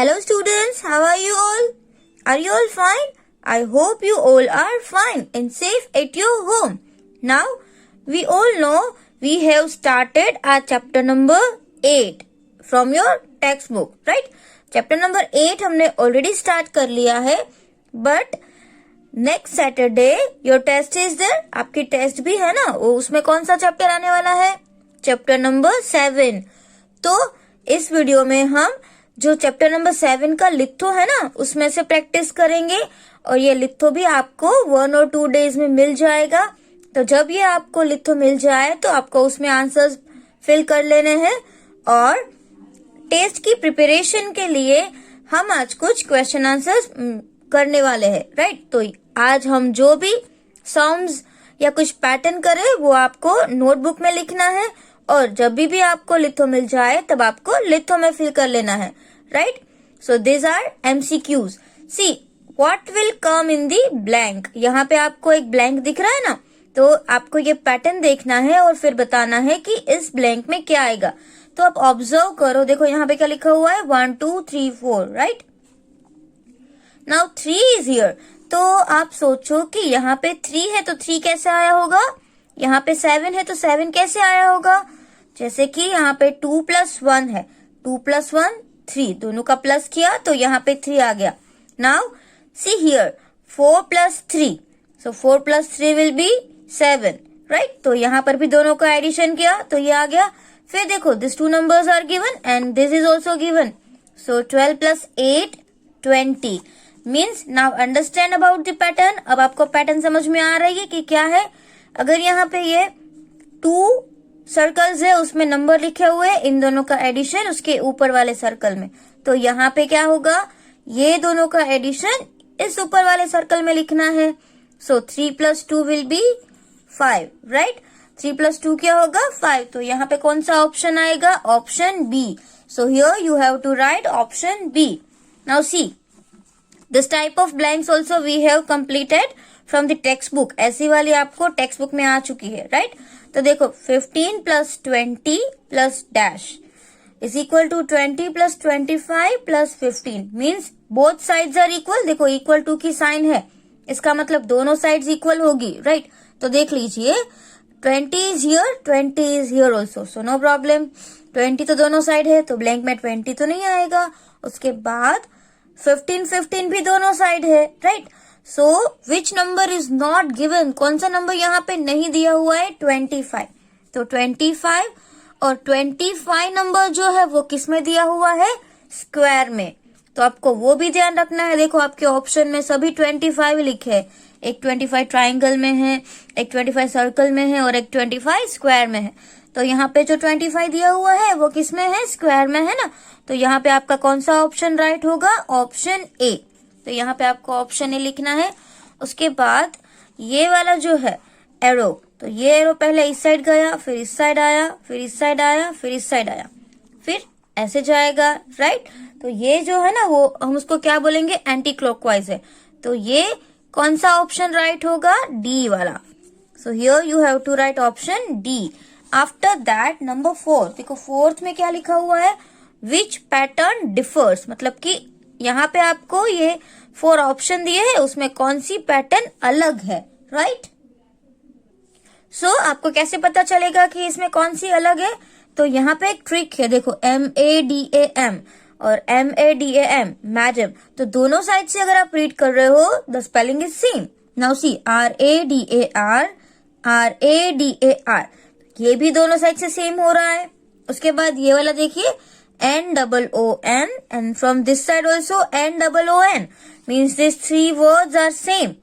Hello students, how are you all? Are you all fine? I hope you all are fine and safe at your home. Now, we all know we have started our chapter number 8 from your textbook, right? Chapter number 8 हमने already start कर लिया है, but next Saturday your test is there. आपकी test भी है ना, वो उसमें कौन सा चैप्टर आने वाला है? Chapter number 7. तो इस वीडियो में हम जो चैप्टर नंबर 7 का लिथो है ना, उसमें से प्रैक्टिस करेंगे और ये लिथो भी आपको 1 और 2 डेज में मिल जाएगा. तो जब ये आपको लिथो मिल जाए तो आपको उसमें आंसर्स फिल कर लेने हैं और टेस्ट की प्रिपरेशन के लिए हम आज कुछ क्वेश्चन आंसर्स करने वाले हैं, राइट? तो आज हम जो भी साउंड्स या कुछ पैटर्न करें वो आपको नोटबुक में लिखना है और जब भी आपको लिथो मिल जाए तब आपको लिथो में फिल कर लेना है, right? So this are MCQs. See what will come in the blank. यहाँ पे आपको एक ब्लैंक दिख रहा है ना, तो आपको ये पैटर्न देखना है और फिर बताना है कि इस ब्लैंक में क्या आएगा. तो आप ऑब्जर्व करो, देखो यहाँ पे क्या लिखा हुआ है, 1 2 3 4, राइट? Now 3 is here. तो आप सोचो कि यहाँ पे 3 है तो 3 कैसे आया होगा, यहाँ पे 7 है तो 7 कैसे आया होगा. जैसे कि यहाँ पे 2 + 1 है, 2 + 1 3, दोनों का प्लस किया तो यहाँ पे 3 आ गया. Now see here 4 + 3, so 4 + 3 will be 7, right? तो यहाँ पर भी दोनों का एडिशन किया तो ये आ गया. फिर देखो this 2 numbers are given and this is also given, so 12 + 8 20 means. Now understand about the pattern. अब आपको पैटर्न समझ में आ रही है कि क्या है. अगर यहाँ पे ये 2 सर्कल्स है, उसमें नंबर लिखे हुए, इन दोनों का एडिशन उसके ऊपर वाले सर्कल में, तो यहाँ पे क्या होगा, ये दोनों का एडिशन इस ऊपर वाले सर्कल में लिखना है. सो 3 + 2 विल बी 5, राइट? 3 + 2 क्या होगा, 5. तो यहाँ पे कौन सा ऑप्शन आएगा, option b. So here you have to write option b. Now see this type of blanks also we have completed from the textbook. ऐसी वाली आपको टेक्स्ट बुक में आ चुकी है, राइट? तो देखो 15 + 20 + dash is equal to 20 + 25 + 15 means both sides are equal. देखो equal to की साइन है, इसका मतलब दोनों साइड्स इक्वल होगी, राइट? तो देख लीजिए 20 is here, 20 is here also, so no problem. 20 तो दोनों साइड है तो ब्लैंक में 20 तो नहीं आएगा. उसके बाद 15 भी दोनों साइड है, right? So which number is not given, कौन सा नंबर यहाँ पे नहीं दिया हुआ है, 25. तो 25 और 25 नंबर जो है वो किस में दिया हुआ है, स्क्वायर में. तो आपको वो भी ध्यान रखना है. देखो आपके ऑप्शन में सभी 25 लिखे है, एक 25 ट्राइंगल में है, एक 25 सर्कल में है और एक 25 स्क्वायर में है. तो यहाँ पे जो 25 दिया हुआ है वो किस में है, स्क्वायर में है ना. तो यहाँ पे आपका कौन सा ऑप्शन राइट होगा, ऑप्शन ए. तो यहाँ पे आपको ऑप्शन ए लिखना है. उसके बाद ये वाला जो है एरो, तो ये एरो पहले इस साइड गया, फिर इस साइड आया, फिर इस साइड आया, फिर इस साइड आया, फिर ऐसे जाएगा, राइट? तो ये जो है ना वो हम उसको क्या बोलेंगे, एंटी क्लॉकवाइज है. तो ये कौन सा ऑप्शन राइट होगा, डी वाला. So here you have to write option d. After that number 4, देखो 4th में क्या लिखा हुआ है, विच पैटर्न डिफर्स, मतलब कि यहाँ पे आपको ये 4 ऑप्शन दिए हैं, उसमें कौन सी पैटर्न अलग है, राइट? सो आपको कैसे पता चलेगा कि इसमें कौन सी अलग है. तो यहाँ पे एक ट्रिक है, देखो MADAM और MADAM मैडम, तो दोनों साइड से अगर आप रीड कर रहे हो the spelling is same. Now see RADAR RADAR, ये भी दोनों साइड से सेम हो रहा है. उसके बाद ये वाला देखिए NOON and from this side also NOON means these 3 words are same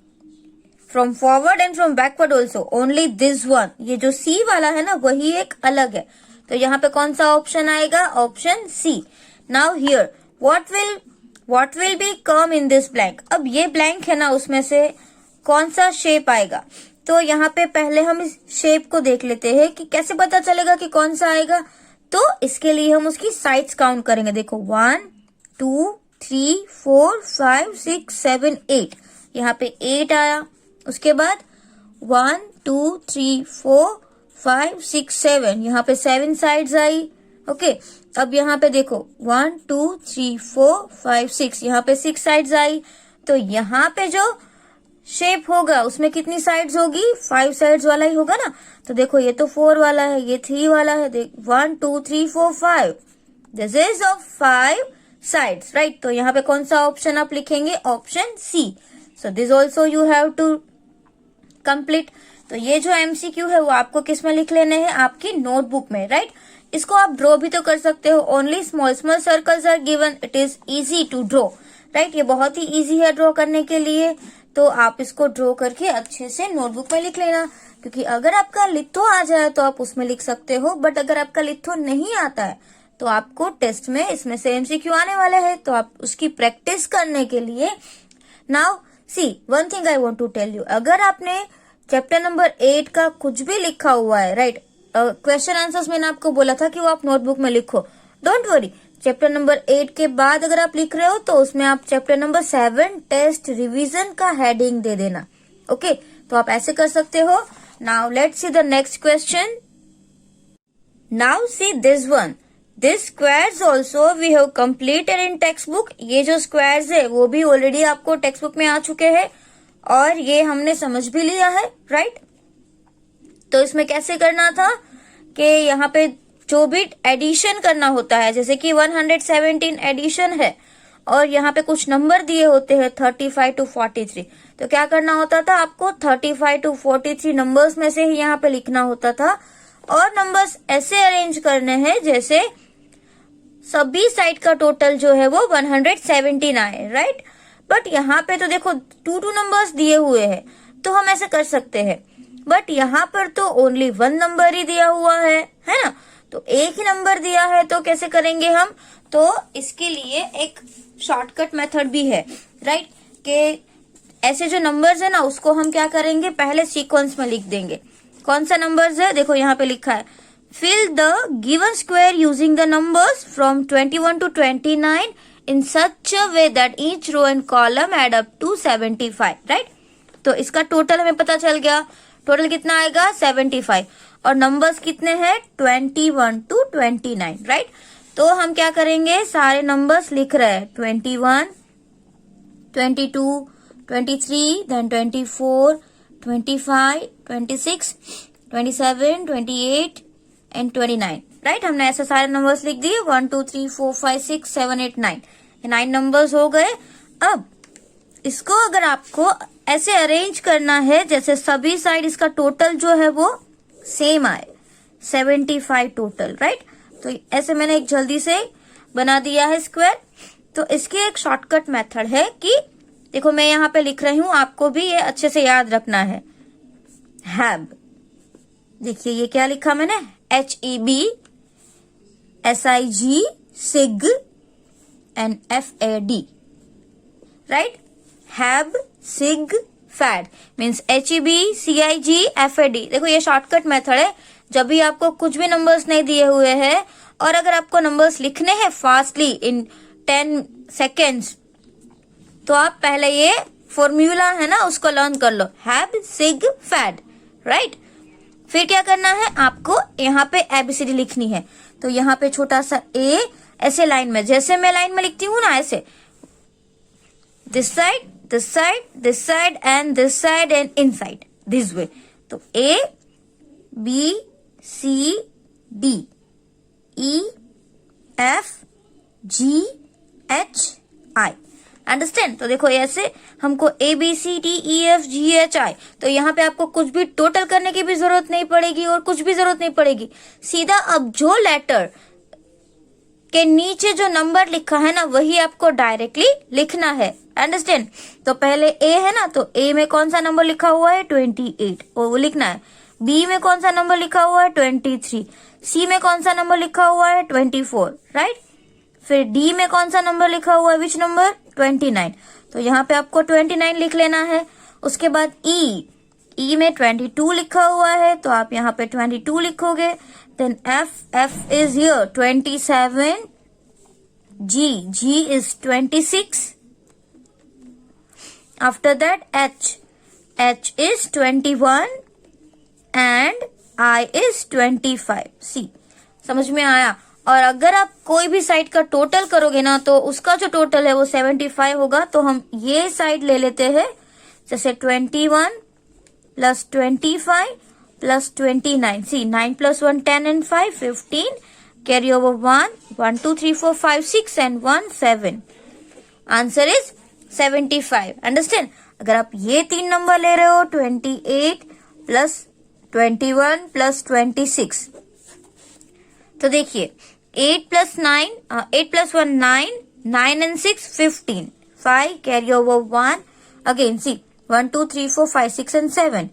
from forward and from backward also. Only this one, ये जो C वाला है ना वही एक अलग है. तो यहाँ पे कौन सा ऑप्शन आएगा, option C. Now here what will be come in this blank. अब ये ब्लैंक है ना, उसमें से कौन सा शेप आएगा. तो यहाँ पे पहले हम इस शेप को देख लेते हैं कि कैसे पता चलेगा कि कौन सा आएगा. तो इसके लिए हम उसकी साइड्स काउंट करेंगे. देखो 1 2 3 4 5 6 7 8, यहाँ पे 8 आया. उसके बाद 1 2 3 4 5 6 7, यहाँ पे 7 साइड्स आई. ओके अब यहाँ पे देखो 1 2 3 4 5 6, यहाँ पे 6 साइड्स आई, तो यहाँ पे जो शेप होगा उसमें कितनी साइड्स होगी, 5 साइड्स वाला ही होगा ना। तो देखो ये तो 4 वाला है, ये 3 वाला है, देख 1 2 3 4 5, this is of 5 sides, right. तो यहाँ पे कौन सा ऑप्शन आप लिखेंगे, option c. So this also you have to complete. तो ये जो एमसीक्यू है वो आपको किस में लिख लेने हैं, आपकी नोटबुक में, राइट। इसको आप ड्रॉ भी तो कर सकते हो, only small small circles are given, it is easy to draw, right. ये बहुत ही इजी है ड्रॉ करने के लिए, तो आप इसको ड्रॉ करके अच्छे से नोटबुक में लिख लेना। क्योंकि अगर आपका लिथो आ जाए तो आप उसमें लिख सकते हो, बट अगर आपका लिथो नहीं आता है तो आपको टेस्ट में इसमें से एमसीक्यू आने वाले हैं, तो आप उसकी प्रैक्टिस करने के लिए now see one thing I want to tell you, अगर आपने चैप्टर नंबर 8 का कुछ भी लिखा हुआ है, राइट, क्वेश्चन आंसर्स मैंने आपको बोला था कि वो आप नोटबुक में लिखो, डोंट वरी। चैप्टर नंबर 8 के बाद अगर आप लिख रहे हो तो उसमें आप चैप्टर नंबर 7 टेस्ट रिवीजन का हेडिंग दे देना, ओके। तो आप ऐसे कर सकते हो। Now let's see the next question. Now see this one, this squares also we have completed in textbook. ये जो स्क्वायर्स है वो भी ऑलरेडी आपको टेक्स्ट बुक में आ चुके हैं और ये हमने समझ भी लिया है, राइट। तो इसमें कैसे करना था कि यहाँ पे जो भी एडिशन करना होता है, जैसे कि 117 एडिशन है और यहाँ पे कुछ नंबर दिए होते हैं 35 to 43, तो क्या करना होता था, आपको 35 to 43 नंबर्स में से ही यहाँ पे लिखना होता था और नंबर्स ऐसे अरेंज करने हैं जैसे सभी साइड का टोटल जो है वो 117 आए, राइट। बट यहाँ पे तो देखो 2 नंबर्स दिए हुए हैं, तो हम ऐसे कर सकते हैं, बट यहाँ पर तो ओनली 1 नंबर ही दिया हुआ है ना, तो एक ही नंबर दिया है, तो कैसे करेंगे हम, तो इसके लिए एक शॉर्टकट मेथड भी है, राइट, कि ऐसे जो नंबर्स है ना उसको हम क्या करेंगे, पहले सीक्वेंस में लिख देंगे। कौन सा नंबर्स है, देखो यहाँ पे लिखा है, fill the given square using the numbers from 21 to 29 in such a way that each row and column add up to 75, right. तो इसका टोटल हमें पता चल गया, टोटल कितना आएगा 75 और नंबर्स कितने हैं 21 to 29, राइट। तो हम क्या करेंगे, सारे नंबर्स लिख रहे हैं 21, 22, 23, then 24, 25, 26, 27, 28 and 29, राइट। हमने ऐसे सारे नंबर्स लिख दिए 1 2 3 4 5 6 7 8 9, ये 9 नंबर्स हो गए। अब इसको अगर आपको ऐसे अरेंज करना है जैसे सभी साइड इसका टोटल जो है वो सेम आए, 75 टोटल, राइट। तो ऐसे मैंने एक जल्दी से बना दिया है स्क्वायर। तो इसकी एक शॉर्टकट मेथड है कि देखो मैं यहाँ पे लिख रही हूं, आपको भी ये अच्छे से याद रखना है, हैब। देखिए ये क्या लिखा मैंने, HEB SIG SIG and FAD, right. HEB SIG FAD means HEB CIG FAD। देखो ये शॉर्टकट मेथड है, जब भी आपको कुछ भी नंबर्स नहीं दिए हुए हैं और अगर आपको नंबर्स लिखने हैं फास्टली इन 10 सेकेंड्स, तो आप पहले ये फॉर्मूला है ना उसको लर्न कर लो, हैब सिग फैड, राइट। फिर क्या करना है, आपको यहाँ पे ABCD लिखनी है। तो यहाँ पे छोटा सा A ऐसे लाइन में, जैसे मैं लाइन में लिखती हूँ ना ऐसे, this side this side, this side and this side and inside this way. तो A B C D E F G H I, understand. तो देखो ऐसे हमको A B C D E F G H I, तो यहाँ पे आपको कुछ भी टोटल करने की भी जरूरत नहीं पड़ेगी और कुछ भी जरूरत नहीं पड़ेगी, सीधा अब जो लेटर के नीचे जो नंबर लिखा है ना वही आपको डायरेक्टली लिखना है, अंडरस्टैंड। तो पहले A है ना, तो A में कौन सा नंबर लिखा हुआ है 28, वो लिखना है। B में कौन सा नंबर लिखा हुआ है 23, C में कौन सा नंबर लिखा हुआ है 24, राइट। फिर D में कौन सा नंबर लिखा हुआ है, विच नंबर 29, तो यहाँ पे आपको 29 लिख लेना है। उसके बाद E में 22 लिखा हुआ है, तो आप यहाँ पे 22 लिखोगे। Then F is here 27, G is 26, after that H is 21 and I is 25। सी समझ में आया। और अगर आप कोई भी साइड का टोटल करोगे ना तो उसका जो टोटल है वो 75 होगा। तो हम ये साइड ले लेते हैं, जैसे 21 plus 25 plus 29। See 9 plus 1 10 and 5 15, carry over 1 2 3 4 5 6 and 1 7। Answer is 75। Understand? अगर आप ये तीन नंबर ले रहे हो 28 प्लस 21 प्लस 26, तो देखिए 8 plus 1 9, 9 and 6 15, 5 carry over 1, again see 1 2 3 4 5 6 and 7,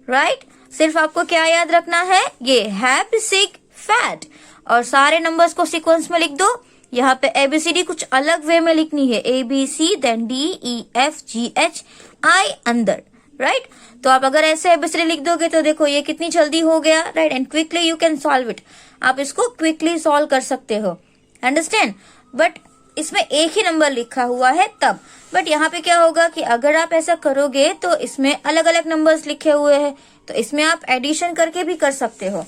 right? सिर्फ आपको क्या याद रखना है, ये हैब सिग फैट, और सारे नंबर्स को सीक्वेंस में लिख दो। यहाँ पे ABCD कुछ अलग वे में लिखनी है, ABC देन DEFGHI अंदर, राइट? तो आप अगर ऐसे ABCD लिख दोगे तो देखो ये कितनी जल्दी हो गया, right? And quickly you can solve it. आप इसको क्विकली सॉल्व कर सकते हो, अंडरस्टैंड? बट इसमें एक ही नंबर लिखा हुआ है तब। बट यहाँ पे क्या होगा कि अगर आप ऐसा करोगे तो इसमें अलग अलग नंबर्स लिखे हुए हैं, तो इसमें आप एडिशन करके भी कर सकते हो।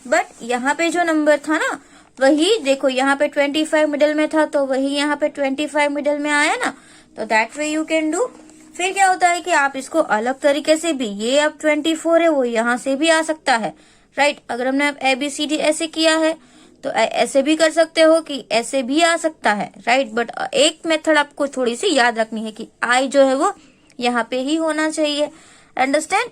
बट यहाँ पे जो नंबर था ना, वही देखो यहाँ पे 25 मिडिल में था, तो वही यहाँ पे 25 मिडिल में आया ना, तो that way you can do. फिर क्या होता है कि आप इसको अलग तरीके से भी, ये अब 24 है वो यहाँ से भी आ सकता है, राइट? अगर हमने अब ABCD ऐसे किया है तो ऐसे भी कर सकते हो कि ऐसे भी आ सकता है, राइट? बट एक मेथड आपको थोड़ी सी याद रखनी है कि I जो है वो यहाँ पे ही होना चाहिए, अंडरस्टैंड?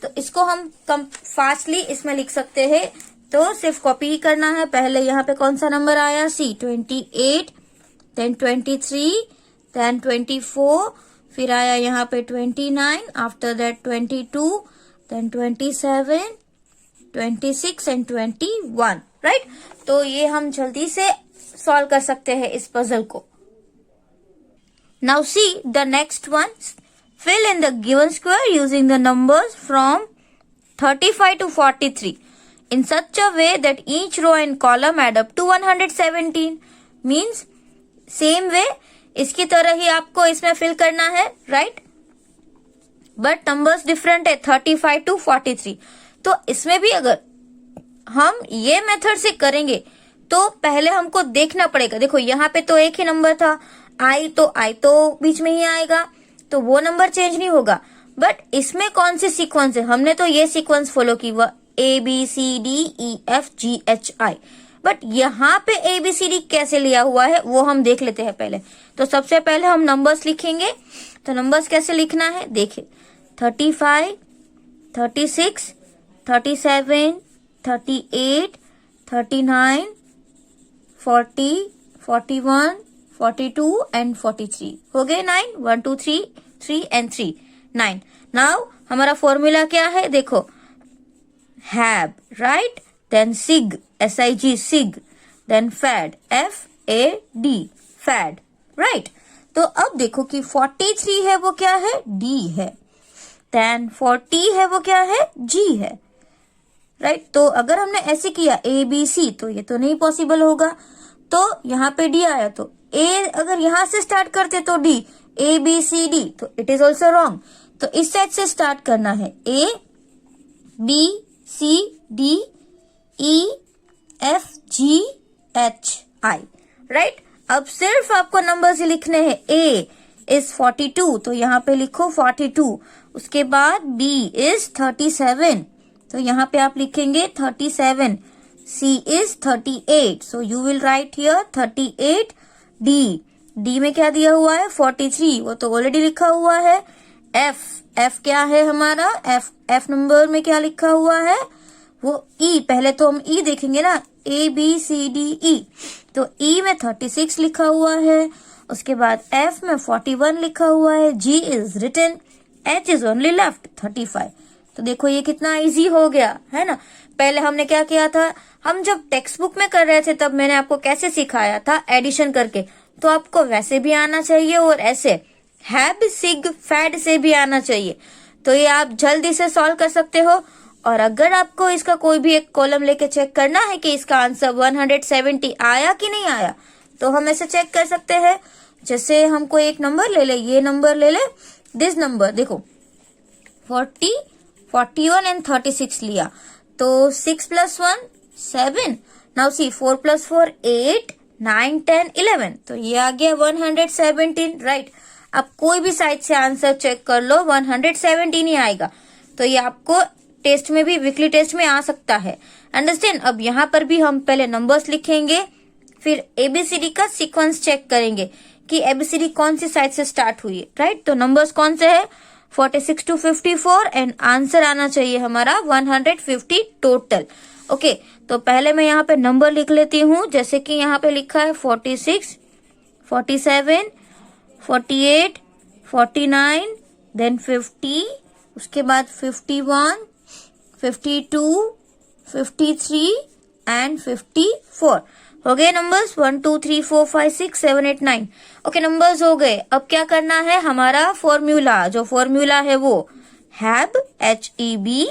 तो इसको हम कम फास्टली इसमें लिख सकते हैं, तो सिर्फ कॉपी ही करना है। पहले यहाँ पे कौन सा नंबर आया, C 28, देन 23, देन 24, फिर आया यहाँ पे 29, after that 22, then 27, 26 and 21, right? तो ये हम जल्दी से सॉल्व कर सकते हैं इस पजल को। Now see the next one, fill in the given square using the numbers from 35 to 43 in such a way that each row and column add up to 117. Means same way इसकी तरह ही आपको इसमें fill करना है, right? But numbers different है 35 to 43। तो इसमें भी अगर हम ये मेथड से करेंगे तो पहले हमको देखना पड़ेगा। देखो यहाँ पे तो एक ही नंबर था, आई तो बीच में ही आएगा, तो वो नंबर चेंज नहीं होगा। बट इसमें कौन सी सीक्वेंस है, हमने तो ये सीक्वेंस फॉलो की, वह ABCDEFGHI। बट यहाँ पे ABCD कैसे लिया हुआ है वो हम देख लेते हैं पहले। तो सबसे पहले हम नंबर्स लिखेंगे। तो नंबर्स कैसे लिखना है, देखिए 35, 36, 37, 38, 39, 40, 41, 42 एंड 43 हो गए 9, 1 2 3 एंड 3 9। नाउ हमारा फॉर्मूला क्या है, देखो हैव, right? Then SIG, SIG SIG, then FAD, FAD FAD, right? तो अब देखो कि 43 है वो क्या है, D है, देन 40 है वो क्या है, G है, राइट? तो अगर हमने ऐसे किया ABC तो ये तो नहीं पॉसिबल होगा, तो यहाँ पे D आया, तो A अगर यहां से स्टार्ट करते तो D, ABCD, तो इट इज ऑल्सो रॉन्ग। तो इस साइड से स्टार्ट करना है, ABCDEFGHI, राइट? अब सिर्फ आपको नंबर्स ही लिखने हैं। A इज 42, तो यहाँ पे लिखो 42। उसके बाद B इज 37, तो यहाँ पे आप लिखेंगे 37। C is 38, so you will write here 38। D में क्या दिया हुआ है, 43, वो तो ऑलरेडी लिखा हुआ है। F क्या है हमारा, F नंबर में क्या लिखा हुआ है, वो E। पहले तो हम E देखेंगे ना, ABCDE, तो E में 36 लिखा हुआ है। उसके बाद F में 41 लिखा हुआ है। G is written, H is only left 35। तो देखो ये कितना इजी हो गया है ना। पहले हमने क्या किया था, हम जब टेक्स्ट बुक में कर रहे थे तब मैंने आपको कैसे सिखाया था, एडिशन करके, तो आपको वैसे भी आना चाहिए और ऐसे हैब सिग फैड से भी आना चाहिए। तो ये आप जल्दी से सॉल्व कर सकते हो। और अगर आपको इसका कोई भी एक कॉलम लेके चेक करना है कि इसका आंसर 170 आया कि नहीं आया, तो हम ऐसे चेक कर सकते हैं। जैसे हमको एक नंबर ले ले, ये नंबर ले ले, दिस नंबर देखो 40, 41 एंड 36 लिया, तो 6 + 1 7, नाउ सी 4 + 4 8 9 10 11, तो ये आ गया 117, राइट। अब कोई भी साइड से आंसर चेक कर लो, 117 ही आएगा। तो ये आपको टेस्ट में भी, वीकली टेस्ट में आ सकता है, अंडरस्टैंड। अब यहाँ पर भी हम पहले नंबर्स लिखेंगे, फिर एबीसीडी का सीक्वेंस चेक करेंगे कि एबीसीडी कौन सी साइड से स्टार्ट हुई है, राइट। तो नंबर्स कौन से है, 46 to 54, एंड आंसर आना चाहिए हमारा 150 टोटल। ओके, तो पहले मैं यहाँ पे नंबर लिख लेती हूँ, जैसे कि यहाँ पे लिखा है 46, 47, 48, 49, देन 50, उसके बाद 51, 52, 53 एंड 54। हो गए नंबर्स 1 2 3 4 5 6 7 8 9। ओके, नंबर्स हो गए। अब क्या करना है, हमारा फॉर्मूला, जो फॉर्मूला है वो HEB HEB,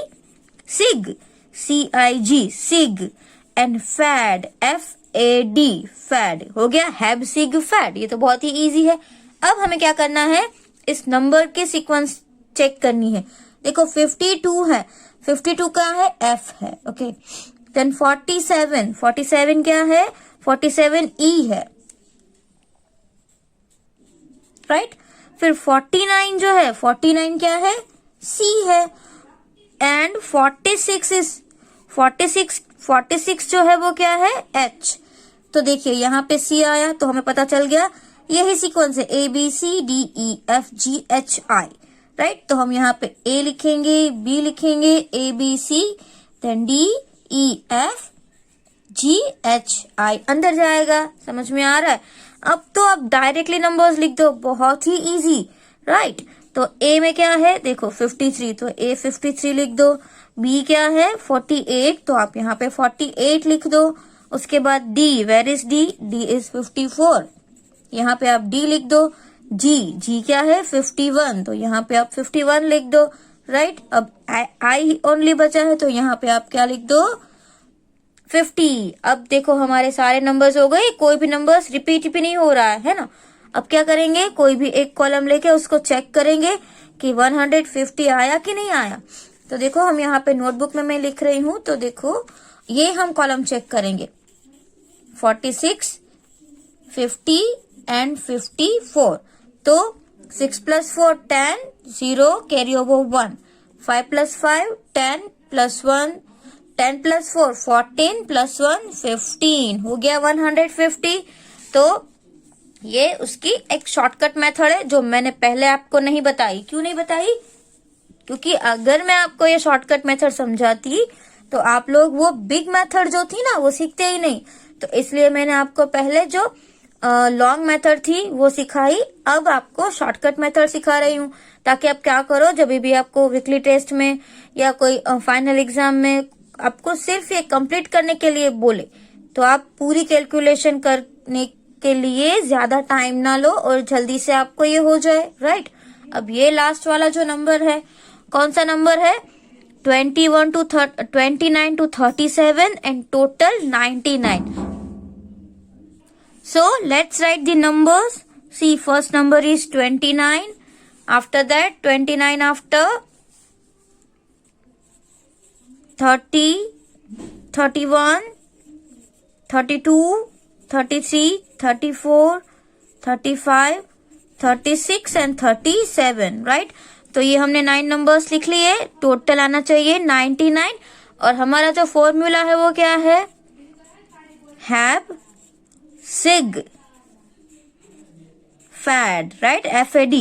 SIG CIG SIG, and FAD FAD FAD. हो गया हैब सिग फैड। ये तो बहुत ही इजी है। अब हमें क्या करना है, इस नंबर के सीक्वेंस चेक करनी है। देखो 52 है, 52 क्या है, F है। ओके, देन 47, 47 क्या है, 47 E है, राइट। फिर 49 जो है, 49 क्या है, C है, एंड 46 जो है वो क्या है, H। तो देखिए यहाँ पे C आया तो हमें पता चल गया यही सीक्वेंस है, ABCDEFGHI, राइट। तो हम यहाँ पे A लिखेंगे, B लिखेंगे, ABC, देन DEFGHI अंदर जाएगा। समझ में आ रहा है। अब तो आप डायरेक्टली नंबर्स लिख दो, बहुत ही इजी, राइट। तो A में क्या है, देखो 53, तो A 53 लिख दो। B क्या है, 48, तो आप यहाँ पे 48 लिख दो। उसके बाद D, where is D, D is 54, यहाँ पे आप D लिख दो। G क्या है, 51, तो यहाँ पे आप 51 लिख दो, राइट। अब I ओनली बचा है, तो यहाँ पे आप क्या लिख दो, 50। अब देखो हमारे सारे नंबर्स हो गए, कोई भी नंबर्स रिपीट भी नहीं हो रहा है ना। अब क्या करेंगे, कोई भी एक कॉलम लेके उसको चेक करेंगे कि 150 आया कि नहीं आया। तो देखो हम यहाँ पे नोटबुक में मैं लिख रही हूँ, तो देखो ये हम कॉलम चेक करेंगे, 46, 50 एंड 54। तो 6 + 4 10, 0 कैरी ओवर 1, 5 + 5 10 + 1, 10 + 4 14 + 1 15, हो गया 150। तो ये उसकी एक शॉर्टकट मेथड है जो मैंने पहले आपको नहीं बताई। क्यों नहीं बताई, क्योंकि अगर मैं आपको ये शॉर्टकट मेथड समझाती तो आप लोग वो बिग मेथड जो थी ना वो सीखते ही नहीं। तो इसलिए मैंने आपको पहले जो लॉन्ग मेथड थी वो सिखाई, अब आपको शॉर्टकट मेथड सिखा रही हूँ, ताकि आप क्या करो, जब भी आपको वीकली टेस्ट में या कोई फाइनल एग्जाम में आपको सिर्फ ये कंप्लीट करने के लिए बोले, तो आप पूरी कैलकुलेशन करने के लिए ज्यादा टाइम ना लो और जल्दी से आपको ये हो जाए, राइट। अब ये लास्ट वाला जो नंबर है, कौन सा नंबर है, 29 to 37 and total 99. So let's write the numbers. See, first number is 29. After that 29 after 30, 31, 32, 33, 34, 35, 36 and 37, right? तो ये हमने 9 नंबर्स लिख लिए, टोटल आना चाहिए 99। और हमारा जो फॉर्मूला है वो क्या है, हैब सिग फैड, राइट, FAD।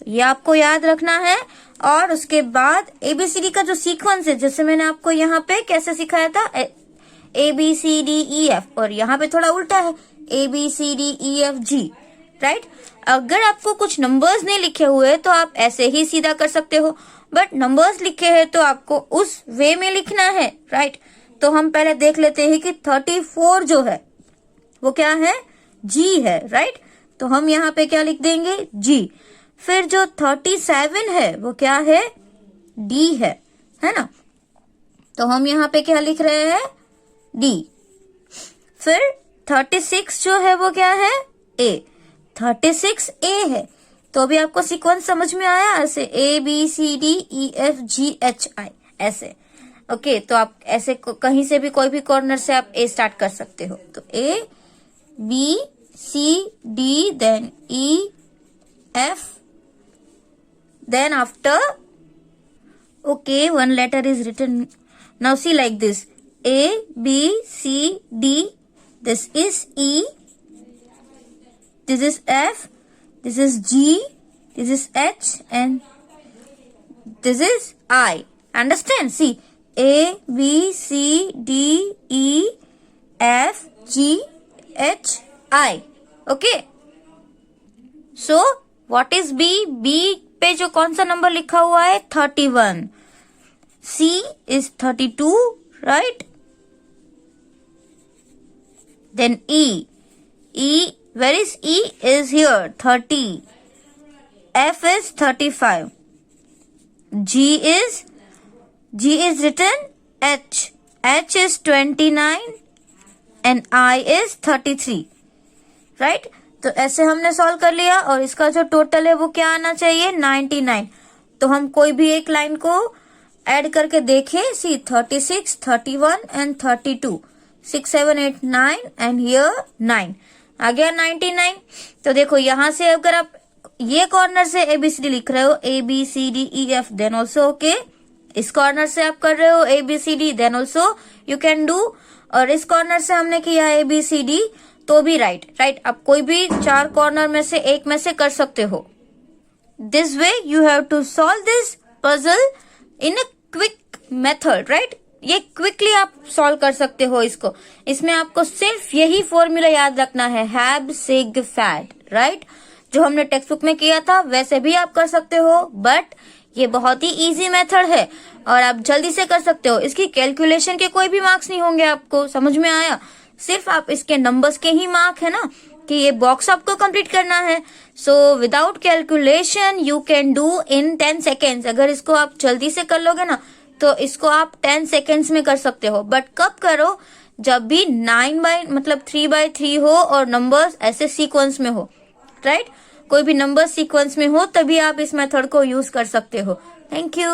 तो ये आपको याद रखना है। और उसके बाद ABCD का जो सीक्वेंस है, जैसे मैंने आपको यहाँ पे कैसे सिखाया था, ABCDEF, और यहाँ पे थोड़ा उल्टा है, ABCDEFG, राइट। अगर आपको कुछ नंबर्स नहीं लिखे हुए तो आप ऐसे ही सीधा कर सकते हो, बट नंबर्स लिखे हैं तो आपको उस वे में लिखना है, राइट। तो हम पहले देख लेते हैं कि 34 जो है वो क्या है, G है, राइट। तो हम यहाँ पे क्या लिख देंगे, G। फिर जो 37 है वो क्या है, D है ना। तो हम यहाँ पे क्या लिख रहे हैं, D। फिर 36 जो है वो क्या है, A, 36A है। तो अभी आपको सीक्वेंस समझ में आया, ऐसे ABCDEFGHI ऐसे। ओके, तो आप ऐसे कहीं से भी कोई भी कॉर्नर से आप ए स्टार्ट कर सकते हो. तो A B C D then E F, then after, okay, one letter is written. Now see like this, A B C D, this is E, this is F, this is G, this is H, and this is I. Understand? See, A B C D E F G H I. Okay, so what is B? B पे जो कौन सा number लिखा हुआ है 31. C is 32, right? Then E. E, where is E? Is here 30. F is 35. G is written H. H is 29 and I is 33. Right? तो ऐसे हमने सॉल्व कर लिया और इसका जो टोटल है वो क्या आना चाहिए 99. तो हम कोई भी एक लाइन को ऐड करके देखें. सी 36, 31 एंड 32. 6, 7, 8, 9 एंड हियर 9 आ गया 99. तो देखो यहाँ से अगर आप ये कॉर्नर से ABCD लिख रहे हो ABCDEF देन ऑल्सो ओके. इस कॉर्नर से आप कर रहे हो ABCD then also you can do. और इस कॉर्नर से हमने किया ABCD तो भी राइट. आप कोई भी 4 कॉर्नर में से एक में से कर सकते हो. This way you have to solve this puzzle in a quick method. Right, ये क्विकली आप सॉल्व कर सकते हो इसको. इसमें आपको सिर्फ यही फॉर्मूला याद रखना है, हैब सिग फैट. राइट, जो हमने टेक्स्ट बुक में किया था वैसे भी आप कर सकते हो, बट ये बहुत ही इजी मेथड है और आप जल्दी से कर सकते हो. इसकी कैलकुलेशन के कोई भी मार्क्स नहीं होंगे. आपको समझ में आया? सिर्फ आप इसके नंबर्स के ही मार्क है ना कि ये बॉक्स आपको कंप्लीट करना है. So without calculation you can do in 10 seconds. अगर इसको आप जल्दी से कर लोगे ना तो इसको आप 10 सेकेंड्स में कर सकते हो. बट कब करो? जब भी 3/3 हो और नंबर्स ऐसे सीक्वेंस में हो. राइट, कोई भी नंबर सीक्वेंस में हो तभी आप इस मेथड को यूज कर सकते हो. Thank you.